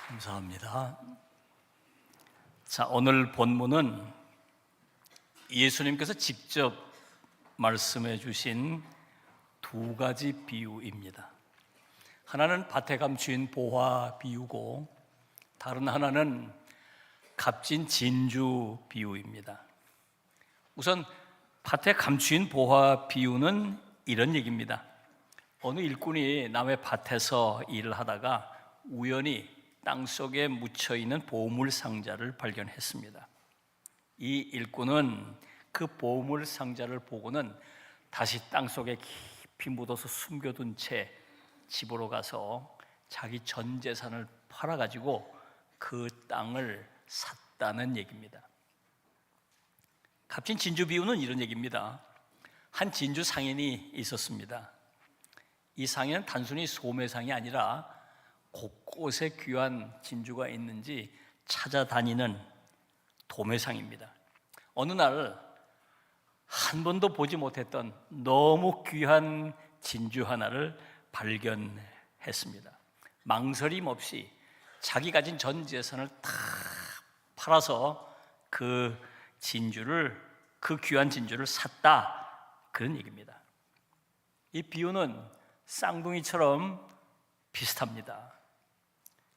감사합니다. 자, 오늘 본문은 예수님께서 직접 말씀해 주신 두 가지 비유입니다. 하나는 밭에 감추인 보화 비유고 다른 하나는 값진 진주 비유입니다. 우선 밭에 감추인 보화 비유는 이런 얘기입니다. 어느 일꾼이 남의 밭에서 일을 하다가 우연히 땅속에 묻혀있는 보물 상자를 발견했습니다. 이 일꾼은 그 보물 상자를 보고는 다시 땅속에 깊이 묻어서 숨겨둔 채 집으로 가서 자기 전 재산을 팔아가지고 그 땅을 샀다는 얘기입니다. 값진 진주 비유는 이런 얘기입니다. 한 진주 상인이 있었습니다. 이 상인은 단순히 소매상이 아니라 곳곳에 귀한 진주가 있는지 찾아다니는 도매상입니다. 어느 날 한 번도 보지 못했던 너무 귀한 진주 하나를 발견했습니다. 망설임 없이 자기 가진 전 재산을 다 팔아서 그 귀한 진주를 샀다, 그런 얘기입니다. 이 비유는 쌍둥이처럼 비슷합니다.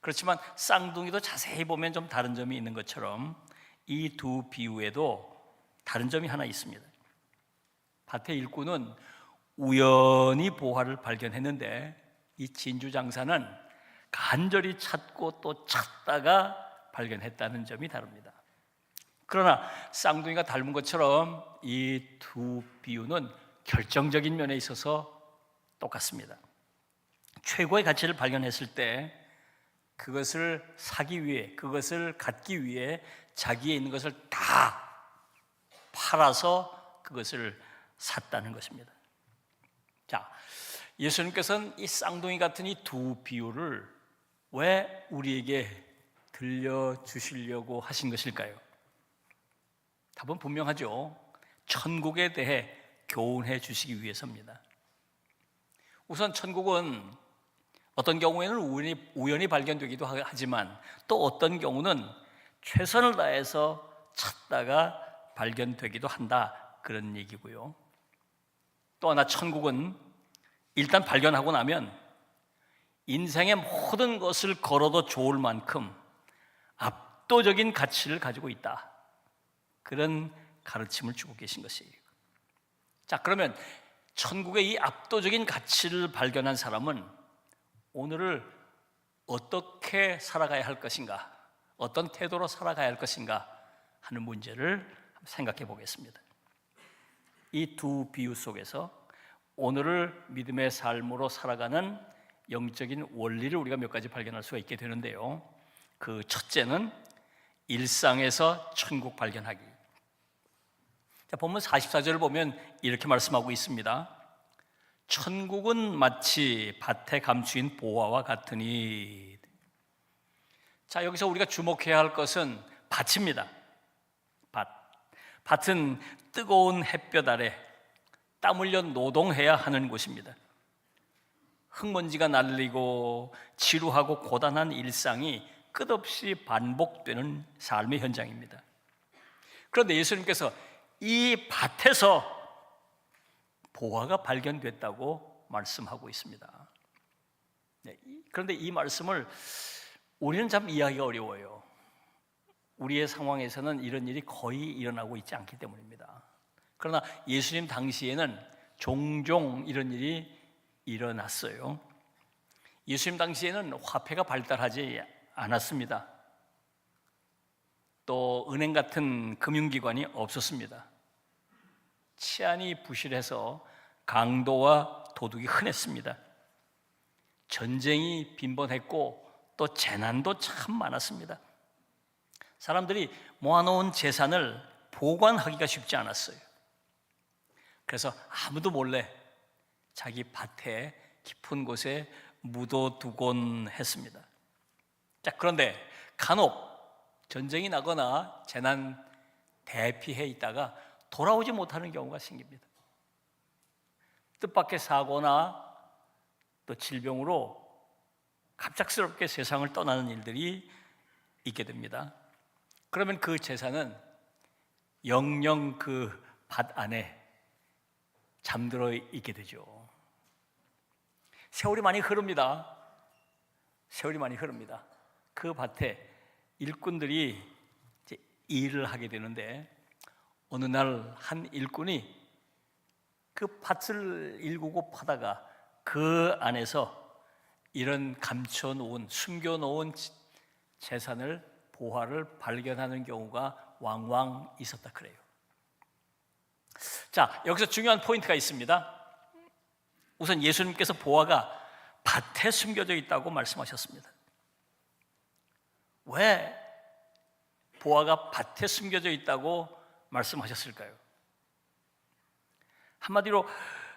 그렇지만 쌍둥이도 자세히 보면 좀 다른 점이 있는 것처럼 이 두 비유에도 다른 점이 하나 있습니다. 밭의 일꾼은 우연히 보화를 발견했는데 이 진주 장사는 간절히 찾고 또 찾다가 발견했다는 점이 다릅니다. 그러나 쌍둥이가 닮은 것처럼 이 두 비유는 결정적인 면에 있어서 똑같습니다. 최고의 가치를 발견했을 때 그것을 사기 위해, 그것을 갖기 위해 자기에 있는 것을 다 팔아서 그것을 샀다는 것입니다. 자, 예수님께서는 이 쌍둥이 같은 이 두 비유를 왜 우리에게 들려주시려고 하신 것일까요? 답은 분명하죠. 천국에 대해 교훈해 주시기 위해서입니다. 우선 천국은 어떤 경우에는 우연히 발견되기도 하지만 또 어떤 경우는 최선을 다해서 찾다가 발견되기도 한다, 그런 얘기고요. 또 하나, 천국은 일단 발견하고 나면 인생의 모든 것을 걸어도 좋을 만큼 압도적인 가치를 가지고 있다, 그런 가르침을 주고 계신 것이에요. 자, 그러면 천국의 이 압도적인 가치를 발견한 사람은 오늘을 어떻게 살아가야 할 것인가, 어떤 태도로 살아가야 할 것인가 하는 문제를 생각해 보겠습니다. 이 두 비유 속에서 오늘을 믿음의 삶으로 살아가는 영적인 원리를 우리가 몇 가지 발견할 수가 있게 되는데요. 그 첫째는 일상에서 천국 발견하기. 자, 본문 44절을 보면 이렇게 말씀하고 있습니다. 천국은 마치 밭에 감추인 보화와 같으니. 자, 여기서 우리가 주목해야 할 것은 밭입니다. 밭은 뜨거운 햇볕 아래 땀 흘려 노동해야 하는 곳입니다. 흙먼지가 날리고 지루하고 고단한 일상이 끝없이 반복되는 삶의 현장입니다. 그런데 예수님께서 이 밭에서 보화가 발견됐다고 말씀하고 있습니다. 그런데 이 말씀을 우리는 참 이해하기가 어려워요. 우리의 상황에서는 이런 일이 거의 일어나고 있지 않기 때문입니다. 그러나 예수님 당시에는 종종 이런 일이 일어났어요. 예수님 당시에는 화폐가 발달하지 않았습니다. 또 은행 같은 금융기관이 없었습니다. 치안이 부실해서 강도와 도둑이 흔했습니다. 전쟁이 빈번했고 또 재난도 참 많았습니다. 사람들이 모아놓은 재산을 보관하기가 쉽지 않았어요. 그래서 아무도 몰래 자기 밭에 깊은 곳에 묻어두곤 했습니다. 자, 그런데 간혹 전쟁이 나거나 재난 대피해 있다가 돌아오지 못하는 경우가 생깁니다. 뜻밖의 사고나 또 질병으로 갑작스럽게 세상을 떠나는 일들이 있게 됩니다. 그러면 그 제사는 영영 그 밭 안에 잠들어 있게 되죠. 세월이 많이 흐릅니다. 세월이 많이 흐릅니다. 그 밭에 일꾼들이 이제 일을 하게 되는데 어느 날 한 일꾼이 그 밭을 일구고 파다가 그 안에서 이런 감춰놓은, 숨겨놓은 재산을, 보화를 발견하는 경우가 왕왕 있었다 그래요. 자, 여기서 중요한 포인트가 있습니다. 우선 예수님께서 보화가 밭에 숨겨져 있다고 말씀하셨습니다. 왜 보화가 밭에 숨겨져 있다고 말씀하셨을까요? 한마디로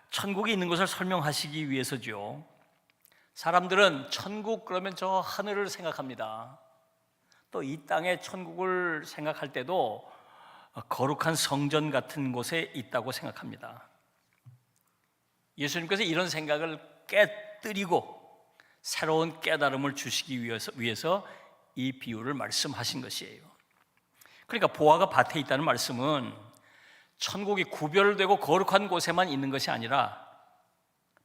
천국이 있는 것을 설명하시기 위해서죠. 사람들은 천국 그러면 저 하늘을 생각합니다. 또 이 땅의 천국을 생각할 때도 거룩한 성전 같은 곳에 있다고 생각합니다. 예수님께서 이런 생각을 깨뜨리고 새로운 깨달음을 주시기 위해서 이 비유를 말씀하신 것이에요. 그러니까 보화가 밭에 있다는 말씀은 천국이 구별되고 거룩한 곳에만 있는 것이 아니라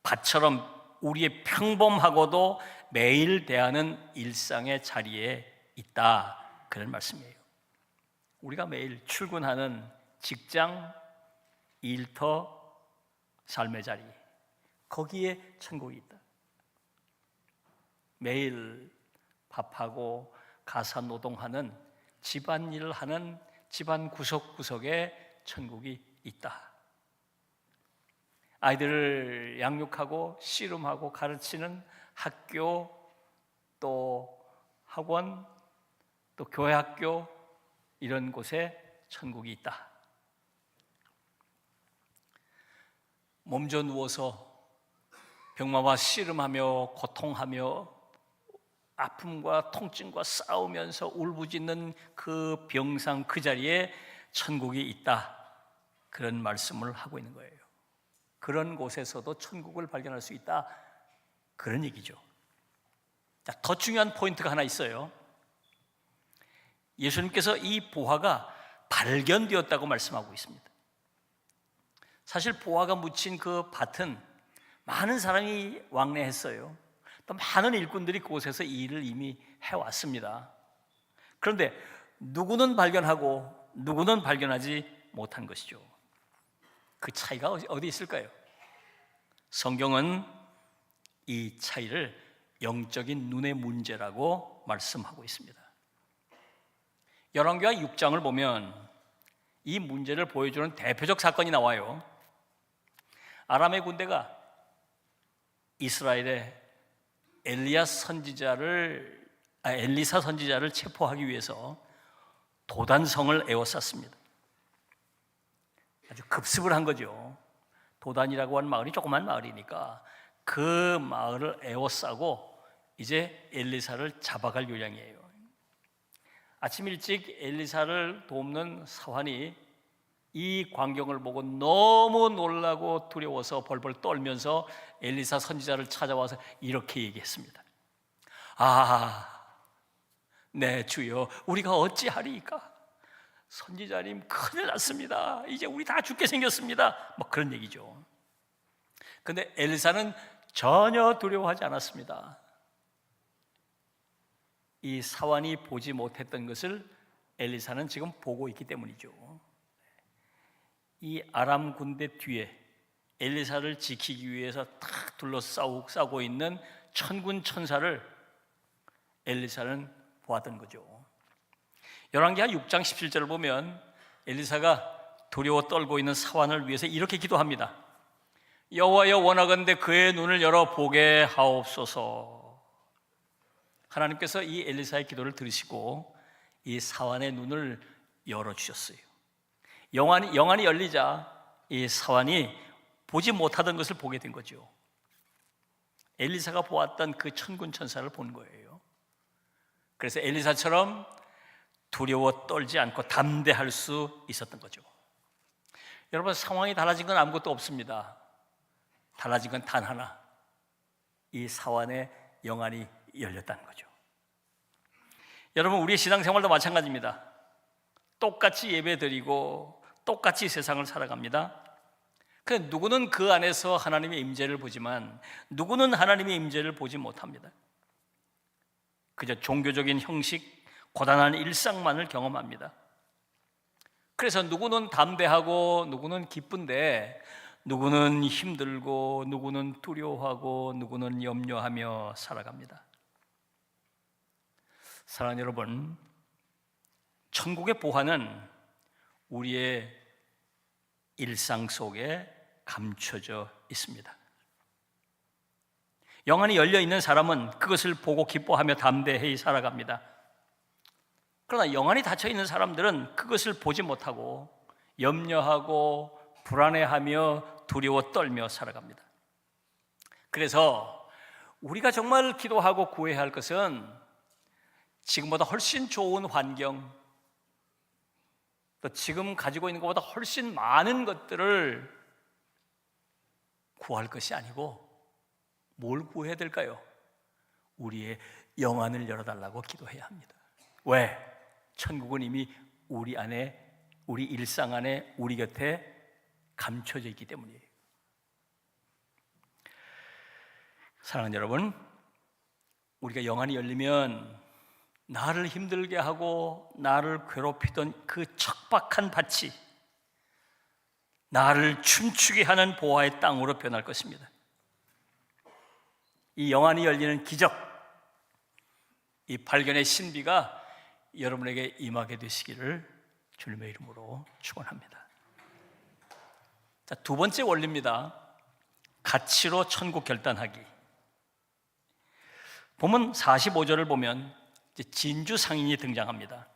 밭처럼 우리의 평범하고도 매일 대하는 일상의 자리에 있다, 그런 말씀이에요. 우리가 매일 출근하는 직장, 일터, 삶의 자리, 거기에 천국이 있다. 매일 밥하고 가사 노동하는, 집안일을 하는 집안 구석구석에 천국이 있다. 아이들을 양육하고 씨름하고 가르치는 학교, 또 학원, 또 교회 학교, 이런 곳에 천국이 있다. 몸져 누워서 병마와 씨름하며 고통하며 아픔과 통증과 싸우면서 울부짖는 그 병상 그 자리에 천국이 있다, 그런 말씀을 하고 있는 거예요. 그런 곳에서도 천국을 발견할 수 있다, 그런 얘기죠. 자, 더 중요한 포인트가 하나 있어요. 예수님께서 이 보화가 발견되었다고 말씀하고 있습니다. 사실 보화가 묻힌 그 밭은 많은 사람이 왕래했어요. 또 많은 일꾼들이 그곳에서 이 일을 이미 해왔습니다. 그런데 누구는 발견하고 누구는 발견하지 못한 것이죠. 그 차이가 어디 있을까요? 성경은 이 차이를 영적인 눈의 문제라고 말씀하고 있습니다. 열왕기하 6장을 보면 이 문제를 보여주는 대표적 사건이 나와요. 아람의 군대가 이스라엘의 엘리사 선지자를 체포하기 위해서 도단성을 에워쌌습니다. 아주 급습을 한 거죠. 도단이라고 하는 마을이 조그만 마을이니까 그 마을을 에워싸고 이제 엘리사를 잡아갈 요량이에요. 아침 일찍 엘리사를 돕는 사환이 이 광경을 보고 너무 놀라고 두려워서 벌벌 떨면서 엘리사 선지자를 찾아와서 이렇게 얘기했습니다. 네 주여, 우리가 어찌하리이까? 선지자님, 큰일 났습니다. 이제 우리 다 죽게 생겼습니다. 뭐 그런 얘기죠. 근데 엘리사는 전혀 두려워하지 않았습니다. 이 사환이 보지 못했던 것을 엘리사는 지금 보고 있기 때문이죠. 이 아람 군대 뒤에 엘리사를 지키기 위해서 탁 둘러싸고 있는 천군 천사를 엘리사는 보았던 거죠. 열왕기하 6장 17절을 보면 엘리사가 두려워 떨고 있는 사환을 위해서 이렇게 기도합니다. 여호와여, 원하건대 그의 눈을 열어 보게 하옵소서. 하나님께서 이 엘리사의 기도를 들으시고 이 사환의 눈을 열어주셨어요. 영안이 열리자 이 사환이 보지 못하던 것을 보게 된 거죠. 엘리사가 보았던 그 천군 천사를 본 거예요. 그래서 엘리사처럼 두려워 떨지 않고 담대할 수 있었던 거죠. 여러분, 상황이 달라진 건 아무것도 없습니다. 달라진 건 단 하나, 이 사환의 영안이 열렸다는 거죠. 여러분, 우리의 신앙생활도 마찬가지입니다. 똑같이 예배드리고 똑같이 세상을 살아갑니다. 그런데 누구는 그 안에서 하나님의 임재를 보지만 누구는 하나님의 임재를 보지 못합니다. 그저 종교적인 형식, 고단한 일상만을 경험합니다. 그래서 누구는 담대하고 누구는 기쁜데 누구는 힘들고 누구는 두려워하고 누구는 염려하며 살아갑니다. 사랑하는 여러분, 천국의 보화는 우리의 일상 속에 감춰져 있습니다. 영안이 열려 있는 사람은 그것을 보고 기뻐하며 담대히 살아갑니다. 그러나 영안이 닫혀 있는 사람들은 그것을 보지 못하고 염려하고 불안해하며 두려워 떨며 살아갑니다. 그래서 우리가 정말 기도하고 구해야 할 것은 지금보다 훨씬 좋은 환경, 또 지금 가지고 있는 것보다 훨씬 많은 것들을 구할 것이 아니고 뭘 구해야 될까요? 우리의 영안을 열어달라고 기도해야 합니다. 왜? 천국은 이미 우리 안에, 우리 일상 안에, 우리 곁에 감춰져 있기 때문이에요. 사랑하는 여러분, 우리가 영안이 열리면 나를 힘들게 하고 나를 괴롭히던 그 척박한 밭이 나를 춤추게 하는 보화의 땅으로 변할 것입니다. 이 영안이 열리는 기적, 이 발견의 신비가 여러분에게 임하게 되시기를 주님의 이름으로 축원합니다. 자, 두 번째 원리입니다. 가치로 천국 결단하기. 본문 45절을 보면 진주 상인이 등장합니다.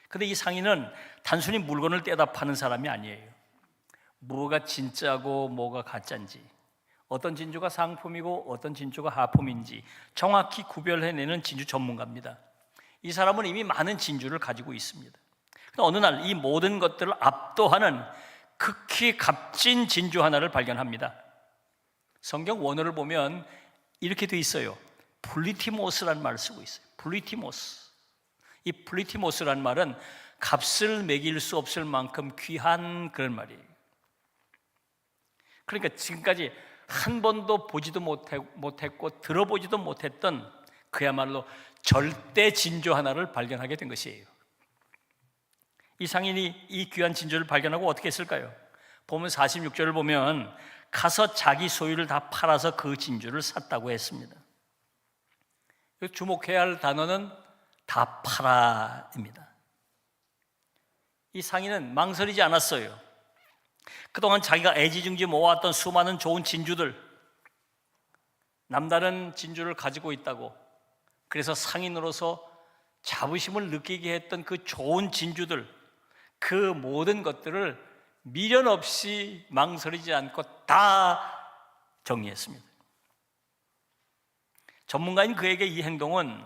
그런데 이 상인은 단순히 물건을 떼다 파는 사람이 아니에요. 뭐가 진짜고 뭐가 가짜인지, 어떤 진주가 상품이고 어떤 진주가 하품인지 정확히 구별해내는 진주 전문가입니다. 이 사람은 이미 많은 진주를 가지고 있습니다. 어느 날 이 모든 것들을 압도하는 극히 값진 진주 하나를 발견합니다. 성경 원어를 보면 이렇게 돼 있어요. 플리티모스라는 말을 쓰고 있어요. 플리티모스. 이 플리티모스라는 말은 값을 매길 수 없을 만큼 귀한 그런 말이에요. 그러니까 지금까지 한 번도 보지도 못했고 들어보지도 못했던 그야말로 절대 진주 하나를 발견하게 된 것이에요. 이 상인이 이 귀한 진주를 발견하고 어떻게 했을까요? 보면 46절을 보면 가서 자기 소유를 다 팔아서 그 진주를 샀다고 했습니다. 주목해야 할 단어는 다 팔아입니다. 이 상인은 망설이지 않았어요. 그동안 자기가 애지중지 모아왔던 수많은 좋은 진주들, 남다른 진주를 가지고 있다고, 그래서 상인으로서 자부심을 느끼게 했던 그 좋은 진주들, 그 모든 것들을 미련 없이 망설이지 않고 다 정리했습니다. 전문가인 그에게 이 행동은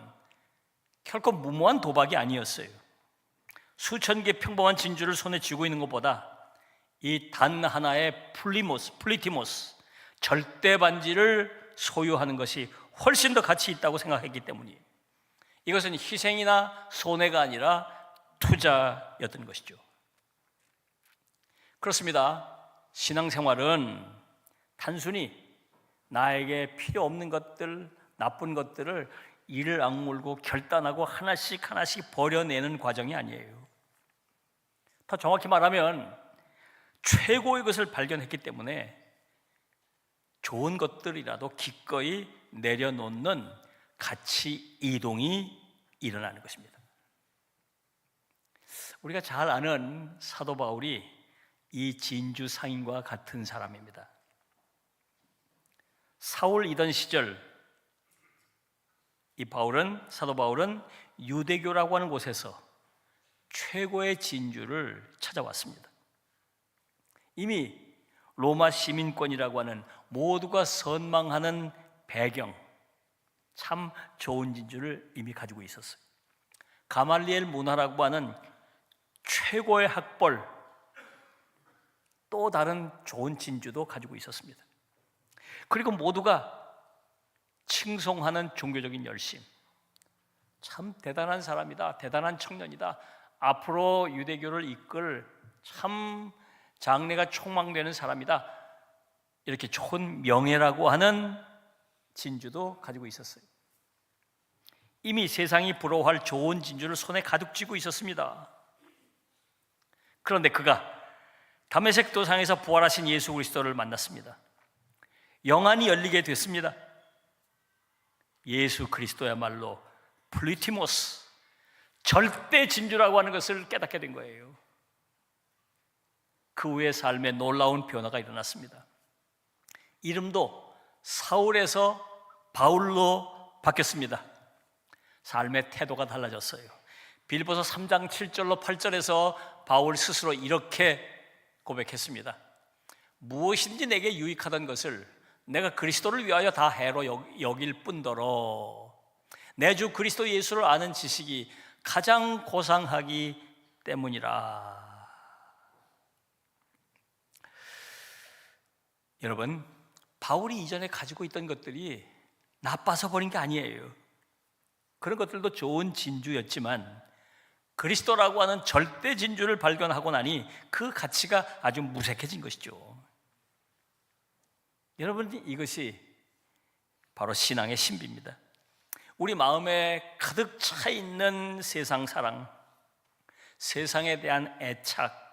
결코 무모한 도박이 아니었어요. 수천 개 평범한 진주를 손에 쥐고 있는 것보다 이 단 하나의 플리티모스 절대 반지를 소유하는 것이 훨씬 더 가치 있다고 생각했기 때문이에요. 이것은 희생이나 손해가 아니라 투자였던 것이죠. 그렇습니다. 신앙생활은 단순히 나에게 필요 없는 것들, 나쁜 것들을 이를 악물고 결단하고 하나씩 버려내는 과정이 아니에요. 더 정확히 말하면 최고의 것을 발견했기 때문에 좋은 것들이라도 기꺼이 내려놓는 가치 이동이 일어나는 것입니다. 우리가 잘 아는 사도 바울이 이 진주 상인과 같은 사람입니다. 사울이던 시절 이 사도 바울은 유대교라고 하는 곳에서 최고의 진주를 찾아왔습니다. 이미 로마 시민권이라고 하는 모두가 선망하는 배경, 참 좋은 진주를 이미 가지고 있었어요. 가말리엘 문화라고 하는 최고의 학벌, 또 다른 좋은 진주도 가지고 있었습니다. 그리고 모두가 칭송하는 종교적인 열심, 참 대단한 사람이다, 대단한 청년이다, 앞으로 유대교를 이끌 참 장래가 촉망되는 사람이다, 이렇게 좋은 명예라고 하는 진주도 가지고 있었어요. 이미 세상이 부러워할 좋은 진주를 손에 가득 쥐고 있었습니다. 그런데 그가 다메섹 도상에서 부활하신 예수 그리스도를 만났습니다. 영안이 열리게 됐습니다. 예수 그리스도야말로 플루티모스, 절대 진주라고 하는 것을 깨닫게 된 거예요. 그 후에 삶에 놀라운 변화가 일어났습니다. 이름도 사울에서 바울로 바뀌었습니다. 삶의 태도가 달라졌어요. 빌보서 3장 7절로 8절에서 바울 스스로 이렇게 고백했습니다. 무엇인지 내게 유익하던 것을 내가 그리스도를 위하여 다 해로 여길 뿐더러 내 주 그리스도 예수를 아는 지식이 가장 고상하기 때문이라. 여러분, 바울이 이전에 가지고 있던 것들이 나빠서 버린 게 아니에요. 그런 것들도 좋은 진주였지만 그리스도라고 하는 절대 진주를 발견하고 나니 그 가치가 아주 무색해진 것이죠. 여러분, 이것이 바로 신앙의 신비입니다. 우리 마음에 가득 차 있는 세상 사랑, 세상에 대한 애착,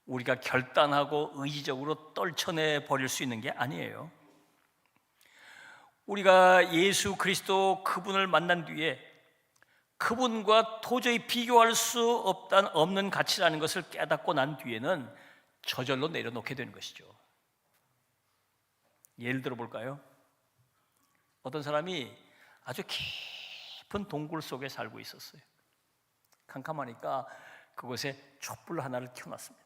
우리가 결단하고 의지적으로 떨쳐내 버릴 수 있는 게 아니에요. 우리가 예수 그리스도 그분을 만난 뒤에 그분과 도저히 비교할 수 없는 가치라는 것을 깨닫고 난 뒤에는 저절로 내려놓게 되는 것이죠. 예를 들어 볼까요? 어떤 사람이 아주 깊은 동굴 속에 살고 있었어요. 캄캄하니까 그곳에 촛불 하나를 켜놨습니다.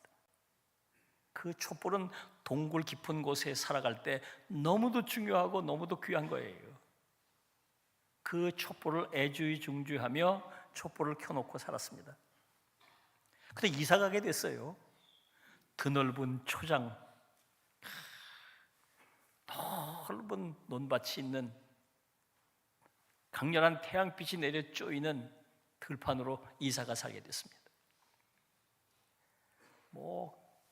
그 촛불은 동굴 깊은 곳에 살아갈 때 너무도 중요하고 너무도 귀한 거예요. 그 촛불을 애주의중주하며 촛불을 켜놓고 살았습니다. 근데 이사 가게 됐어요. 드넓은 초장, 넓은 논밭이 있는 강렬한 태양빛이 내려 쪼이는 들판으로 이사가 살게 됐습니다.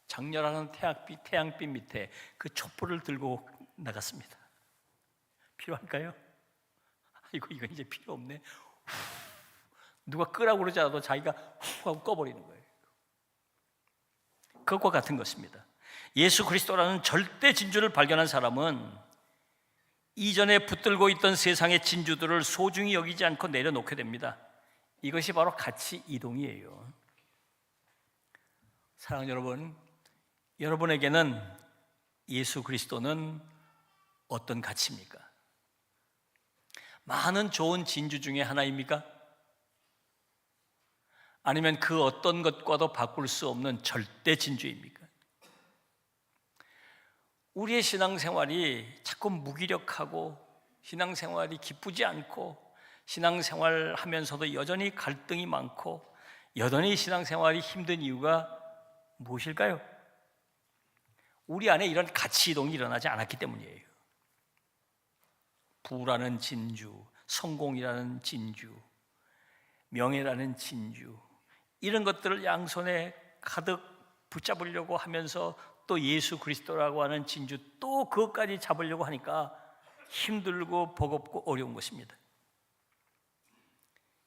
장렬한 태양빛 밑에 그 촛불을 들고 나갔습니다. 필요할까요? 이거 이제 필요 없네. 누가 끄라고 그러지 않아도 자기가 후 하고 꺼버리는 거예요. 그것과 같은 것입니다. 예수 그리스도라는 절대 진주를 발견한 사람은 이전에 붙들고 있던 세상의 진주들을 소중히 여기지 않고 내려놓게 됩니다. 이것이 바로 가치 이동이에요. 사랑하는 여러분, 여러분에게는 예수 그리스도는 어떤 가치입니까? 많은 좋은 진주 중에 하나입니까? 아니면 그 어떤 것과도 바꿀 수 없는 절대 진주입니까? 우리의 신앙생활이 자꾸 무기력하고 신앙생활이 기쁘지 않고 신앙생활 하면서도 여전히 갈등이 많고 여전히 신앙생활이 힘든 이유가 무엇일까요? 우리 안에 이런 가치 이동이 일어나지 않았기 때문이에요. 부라는 진주, 성공이라는 진주, 명예라는 진주, 이런 것들을 양손에 가득 붙잡으려고 하면서 또 예수 그리스도라고 하는 진주, 또 그것까지 잡으려고 하니까 힘들고 버겁고 어려운 것입니다.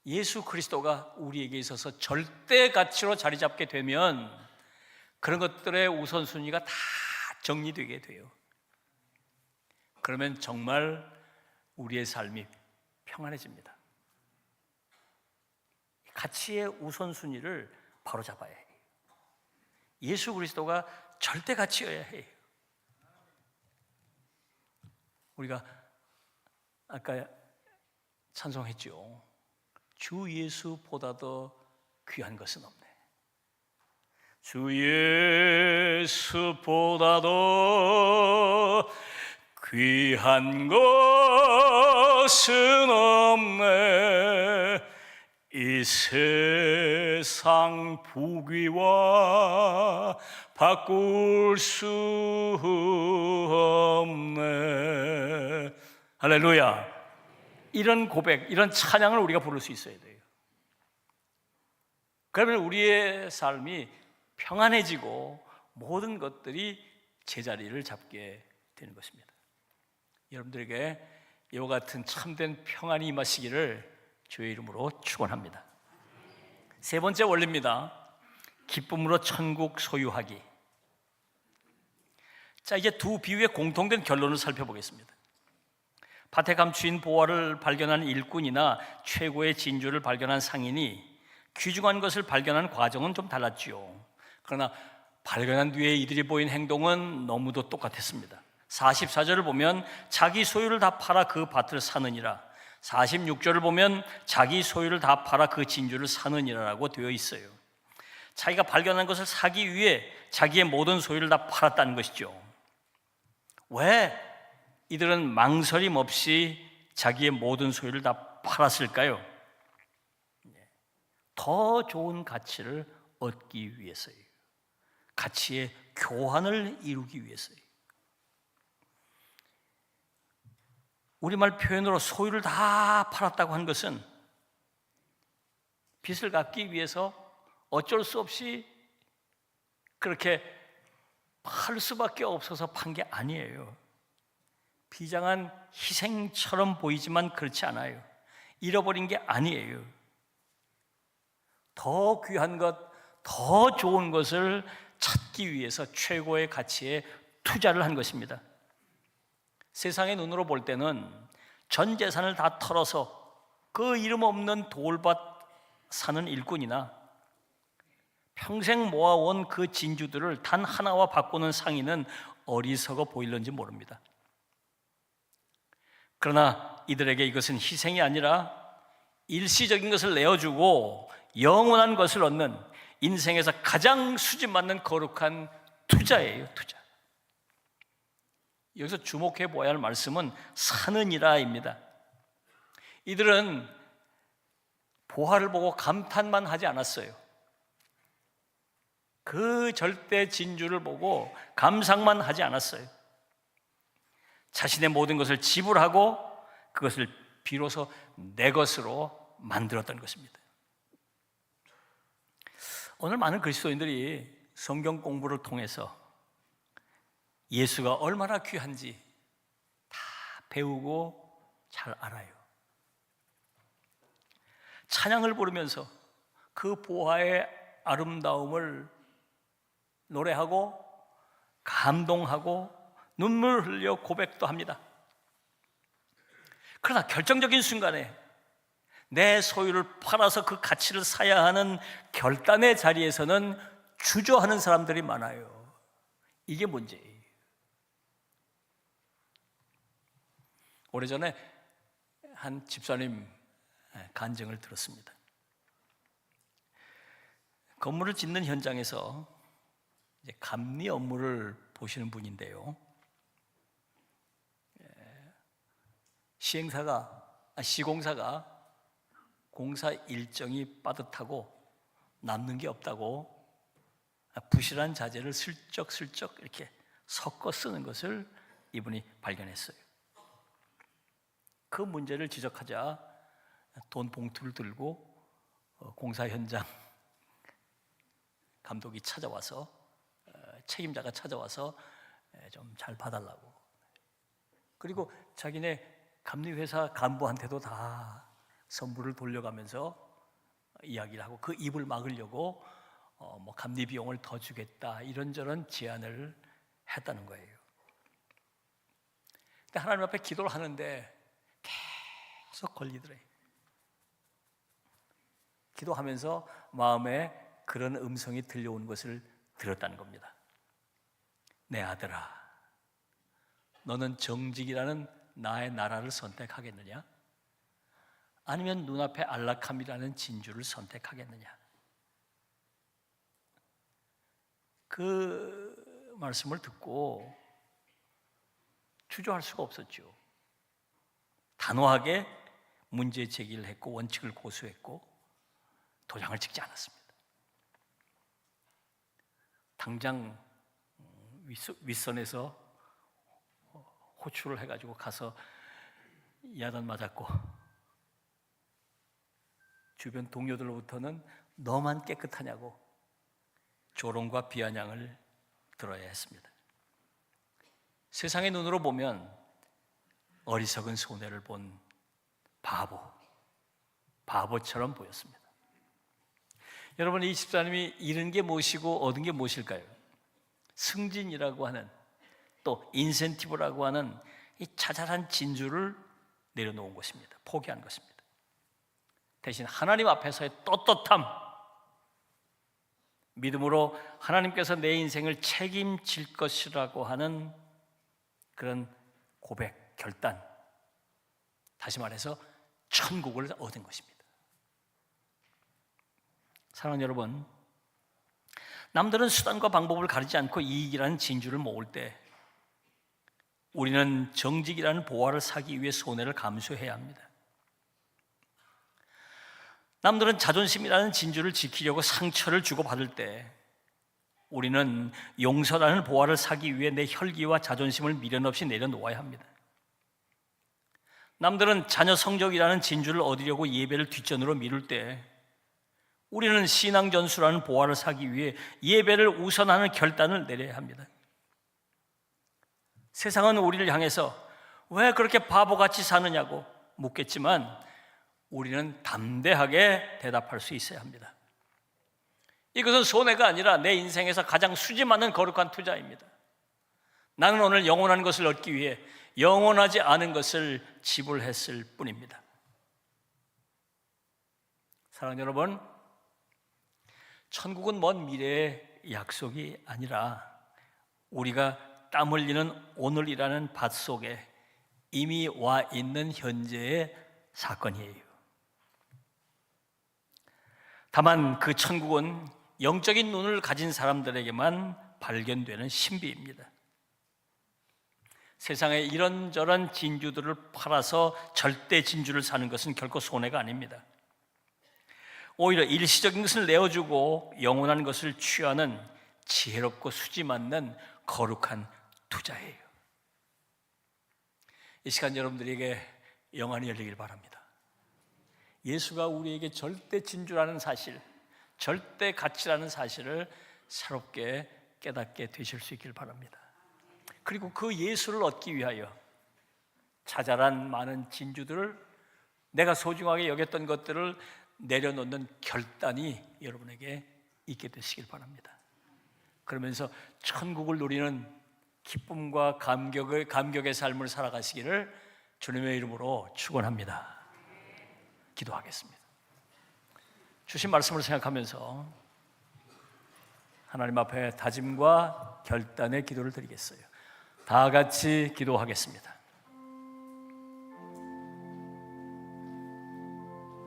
예수 그리스도가 우리에게 있어서 절대 가치로 자리 잡게 되면 그런 것들의 우선순위가 다 정리되게 돼요. 그러면 정말 우리의 삶이 평안해집니다. 가치의 우선순위를 바로 잡아야 해요. 예수 그리스도가 절대 가치여야 해요. 우리가 아까 찬송했죠. 주 예수보다 더 귀한 것은 없네. 주 예수보다 더 귀한 것은 없네. 이 세상 부귀와 바꿀 수 없네. 할렐루야. 이런 고백, 이런 찬양을 우리가 부를 수 있어야 돼요. 그러면 우리의 삶이 평안해지고 모든 것들이 제자리를 잡게 되는 것입니다. 여러분들에게 이와 같은 참된 평안이 임하시기를 주의 이름으로 축원합니다. 세 번째 원리입니다. 기쁨으로 천국 소유하기. 자, 이제 두 비유의 공통된 결론을 살펴보겠습니다. 밭에 감추인 보화를 발견한 일꾼이나 최고의 진주를 발견한 상인이 귀중한 것을 발견한 과정은 좀 달랐지요. 그러나 발견한 뒤에 이들이 보인 행동은 너무도 똑같았습니다. 44절을 보면 자기 소유를 다 팔아 그 밭을 사느니라, 46절을 보면 자기 소유를 다 팔아 그 진주를 사느니라라고 되어 있어요. 자기가 발견한 것을 사기 위해 자기의 모든 소유를 다 팔았다는 것이죠. 왜 이들은 망설임 없이 자기의 모든 소유를 다 팔았을까요? 더 좋은 가치를 얻기 위해서예요. 가치의 교환을 이루기 위해서예요. 우리말 표현으로 소유를 다 팔았다고 한 것은 빚을 갚기 위해서 어쩔 수 없이 그렇게 팔 수밖에 없어서 판 게 아니에요. 비장한 희생처럼 보이지만 그렇지 않아요. 잃어버린 게 아니에요. 더 귀한 것, 더 좋은 것을 찾기 위해서 최고의 가치에 투자를 한 것입니다. 세상의 눈으로 볼 때는 전 재산을 다 털어서 그 이름 없는 돌밭 사는 일꾼이나 평생 모아온 그 진주들을 단 하나와 바꾸는 상인은 어리석어 보일는지 모릅니다. 그러나 이들에게 이것은 희생이 아니라 일시적인 것을 내어주고 영원한 것을 얻는 인생에서 가장 수준 맞는 거룩한 투자예요. 투자. 여기서 주목해 보아야 할 말씀은 사느니라입니다. 이들은 보화를 보고 감탄만 하지 않았어요. 그 절대 진주를 보고 감상만 하지 않았어요. 자신의 모든 것을 지불하고 그것을 비로소 내 것으로 만들었던 것입니다. 오늘 많은 그리스도인들이 성경 공부를 통해서 예수가 얼마나 귀한지 다 배우고 잘 알아요. 찬양을 부르면서 그 보화의 아름다움을 노래하고 감동하고 눈물 흘려 고백도 합니다. 그러나 결정적인 순간에 내 소유를 팔아서 그 가치를 사야 하는 결단의 자리에서는 주저하는 사람들이 많아요. 이게 문제예요. 오래전에 한 집사님 간증을 들었습니다. 건물을 짓는 현장에서 이제 감리 업무를 보시는 분인데요. 시공사가 공사 일정이 빠듯하고 남는 게 없다고 부실한 자재를 슬쩍슬쩍 이렇게 섞어 쓰는 것을 이분이 발견했어요. 그 문제를 지적하자 돈 봉투를 들고 공사 현장 감독이 찾아와서 책임자가 찾아와서 좀 잘 봐달라고, 그리고 자기네 감리회사 간부한테도 다 선물을 돌려가면서 이야기를 하고 그 입을 막으려고 뭐 감리 비용을 더 주겠다 이런저런 제안을 했다는 거예요. 근데 하나님 앞에 기도를 하는데 계속 걸리더래요. 기도하면서 마음에 그런 음성이 들려오는 것을 들었다는 겁니다. 내 아들아, 너는 정직이라는 나의 나라를 선택하겠느냐? 아니면 눈앞에 안락함이라는 진주를 선택하겠느냐? 그 말씀을 듣고 주저할 수가 없었죠. 단호하게 문제 제기를 했고 원칙을 고수했고 도장을 찍지 않았습니다. 당장 윗선에서 호출을 해가지고 가서 야단 맞았고 주변 동료들로부터는 너만 깨끗하냐고 조롱과 비아냥을 들어야 했습니다. 세상의 눈으로 보면 어리석은 손해를 본 바보처럼 보였습니다. 여러분, 이 집사님이 잃은 게 무엇이고 얻은 게 무엇일까요? 승진이라고 하는, 또 인센티브라고 하는 이 자잘한 진주를 내려놓은 것입니다. 포기한 것입니다. 대신 하나님 앞에서의 떳떳함, 믿음으로 하나님께서 내 인생을 책임질 것이라고 하는 그런 고백, 결단, 다시 말해서 천국을 얻은 것입니다. 사랑하는 여러분, 남들은 수단과 방법을 가리지 않고 이익이라는 진주를 모을 때 우리는 정직이라는 보화를 사기 위해 손해를 감수해야 합니다. 남들은 자존심이라는 진주를 지키려고 상처를 주고받을 때 우리는 용서라는 보화를 사기 위해 내 혈기와 자존심을 미련 없이 내려놓아야 합니다. 남들은 자녀 성적이라는 진주를 얻으려고 예배를 뒷전으로 미룰 때 우리는 신앙 전수라는 보화를 사기 위해 예배를 우선하는 결단을 내려야 합니다. 세상은 우리를 향해서 왜 그렇게 바보같이 사느냐고 묻겠지만 우리는 담대하게 대답할 수 있어야 합니다. 이것은 손해가 아니라 내 인생에서 가장 수지 맞는 거룩한 투자입니다. 나는 오늘 영원한 것을 얻기 위해 영원하지 않은 것을 지불했을 뿐입니다. 사랑하는 여러분, 천국은 먼 미래의 약속이 아니라 우리가 땀 흘리는 오늘이라는 밭 속에 이미 와 있는 현재의 사건이에요. 다만 그 천국은 영적인 눈을 가진 사람들에게만 발견되는 신비입니다. 세상에 이런저런 진주들을 팔아서 절대 진주를 사는 것은 결코 손해가 아닙니다. 오히려 일시적인 것을 내어주고 영원한 것을 취하는 지혜롭고 수지 맞는 거룩한 투자예요. 이 시간 여러분들에게 영안이 열리길 바랍니다. 예수가 우리에게 절대 진주라는 사실, 절대 가치라는 사실을 새롭게 깨닫게 되실 수 있길 바랍니다. 그리고 그 예수를 얻기 위하여 자잘한 많은 진주들을, 내가 소중하게 여겼던 것들을 내려놓는 결단이 여러분에게 있게 되시길 바랍니다. 그러면서 천국을 누리는 기쁨과 감격의 삶을 살아가시기를 주님의 이름으로 축원합니다. 기도하겠습니다. 주신 말씀을 생각하면서 하나님 앞에 다짐과 결단의 기도를 드리겠어요. 다 같이 기도하겠습니다.